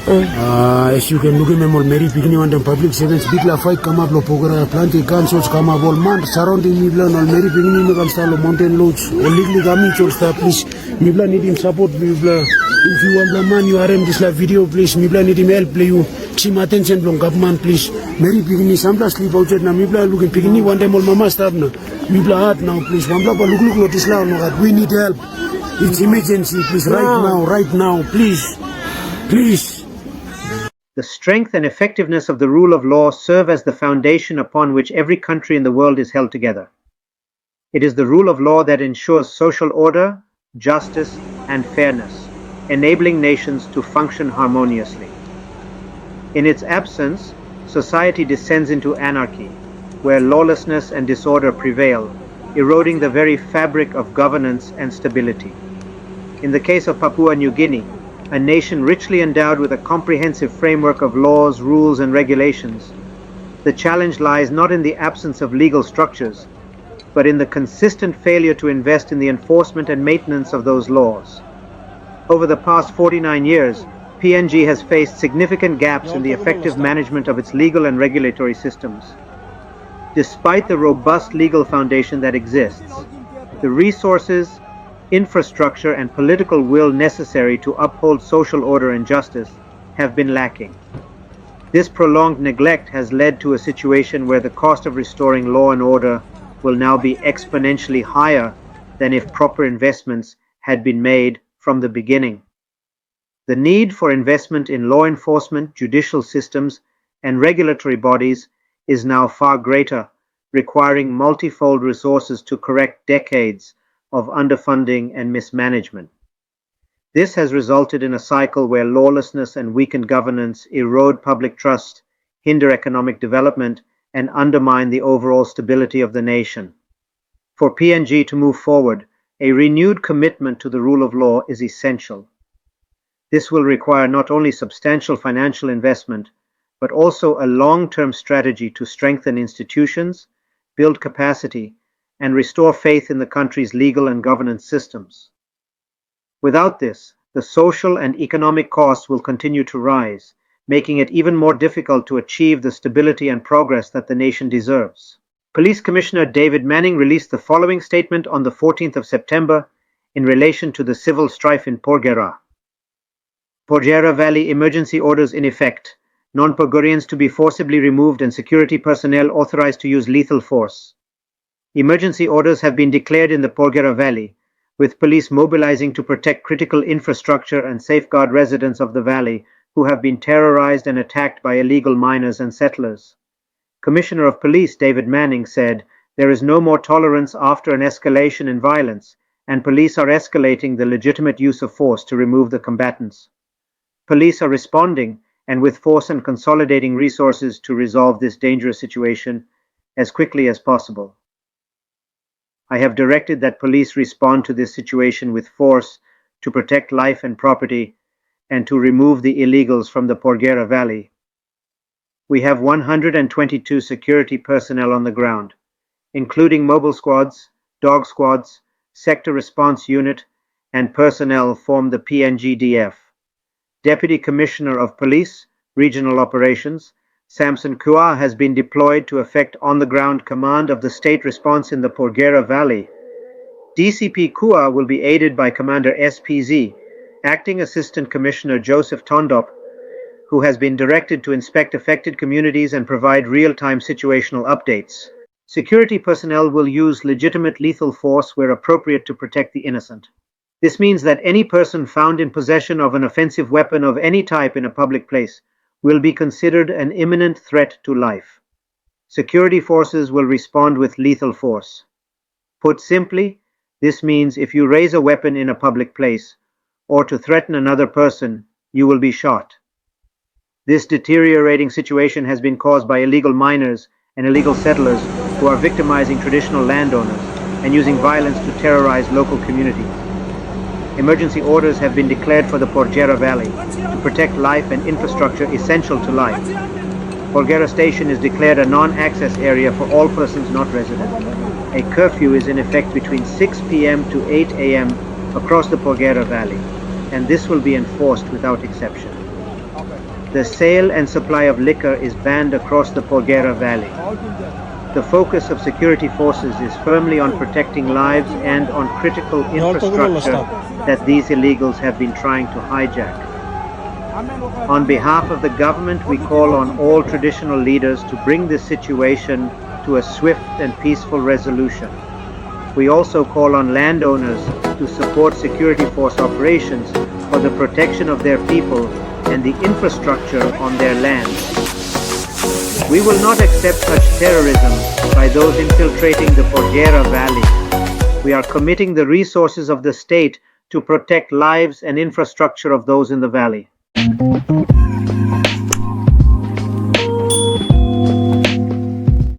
As you can look at all Mary Pigni and public servants, big la fight come up, Lopogara, plenty gunshots come up, all man surrounding Miblan, all Mary Pigni, Migan style of mountain loads, or legally gaming style, please. Mibla need him support, Mibla. If you want the man, you are in this video, please. Mibla need him help, play you. Sim attention from government, please. Mary Pigni, some sleep outside now. Mibla looking Pigni, one time all mama stop now. Mibla heart now, please. Wambla look this now, we need help. It's emergency, please. Right now, please. Please. The strength and effectiveness of the rule of law serve as the foundation upon which every country in the world is held together. It is the rule of law that ensures social order, justice, and fairness, enabling nations to function harmoniously. In its absence, society descends into anarchy, where lawlessness and disorder prevail, eroding the very fabric of governance and stability. In the case of Papua New Guinea, a nation richly endowed with a comprehensive framework of laws, rules, and regulations, the challenge lies not in the absence of legal structures, but in the consistent failure to invest in the enforcement and maintenance of those laws. Over the past 49 years, PNG has faced significant gaps in the effective management of its legal and regulatory systems. Despite the robust legal foundation that exists, the resources, infrastructure, and political will necessary to uphold social order and justice have been lacking. This prolonged neglect has led to a situation where the cost of restoring law and order will now be exponentially higher than if proper investments had been made from the beginning. The need for investment in law enforcement, judicial systems, and regulatory bodies is now far greater, requiring multifold resources to correct decades of underfunding and mismanagement. This has resulted in a cycle where lawlessness and weakened governance erode public trust, hinder economic development, and undermine the overall stability of the nation. For PNG to move forward, a renewed commitment to the rule of law is essential. This will require not only substantial financial investment, but also a long-term strategy to strengthen institutions, build capacity, and restore faith in the country's legal and governance systems. Without this, the social and economic costs will continue to rise, making it even more difficult to achieve the stability and progress that the nation deserves. Police Commissioner David Manning released the following statement on the 14th of September in relation to the civil strife in Porgera. Porgera Valley emergency orders in effect, non-Porgerians to be forcibly removed and security personnel authorized to use lethal force. Emergency orders have been declared in the Porgera Valley, with police mobilizing to protect critical infrastructure and safeguard residents of the valley who have been terrorized and attacked by illegal miners and settlers. Commissioner of Police David Manning said, "There is no more tolerance after an escalation in violence, and police are escalating the legitimate use of force to remove the combatants. Police are responding and with force and consolidating resources to resolve this dangerous situation as quickly as possible. I have directed that police respond to this situation with force to protect life and property and to remove the illegals from the Porgera Valley. We have 122 security personnel on the ground, including mobile squads, dog squads, sector response unit, and personnel form the PNGDF. Deputy Commissioner of Police, Regional Operations, Samson Kua has been deployed to effect on-the-ground command of the state response in the Porgera Valley. DCP Kua will be aided by Commander SPZ, Acting Assistant Commissioner Joseph Tondop, who has been directed to inspect affected communities and provide real-time situational updates. Security personnel will use legitimate lethal force where appropriate to protect the innocent. This means that any person found in possession of an offensive weapon of any type in a public place will be considered an imminent threat to life. Security forces will respond with lethal force. Put simply, this means if you raise a weapon in a public place or to threaten another person, you will be shot. This deteriorating situation has been caused by illegal miners and illegal settlers who are victimizing traditional landowners and using violence to terrorize local communities. Emergency orders have been declared for the Porgera Valley to protect life and infrastructure essential to life. Porgera Station is declared a non-access area for all persons not resident. A curfew is in effect between 6 p.m. to 8 a.m. across the Porgera Valley, and this will be enforced without exception. The sale and supply of liquor is banned across the Porgera Valley. The focus of security forces is firmly on protecting lives and on critical infrastructure that these illegals have been trying to hijack. On behalf of the government, we call on all traditional leaders to bring this situation to a swift and peaceful resolution. We also call on landowners to support security force operations for the protection of their people and the infrastructure on their lands. We will not accept such terrorism by those infiltrating the Porgera Valley. We are committing the resources of the state to protect lives and infrastructure of those in the valley.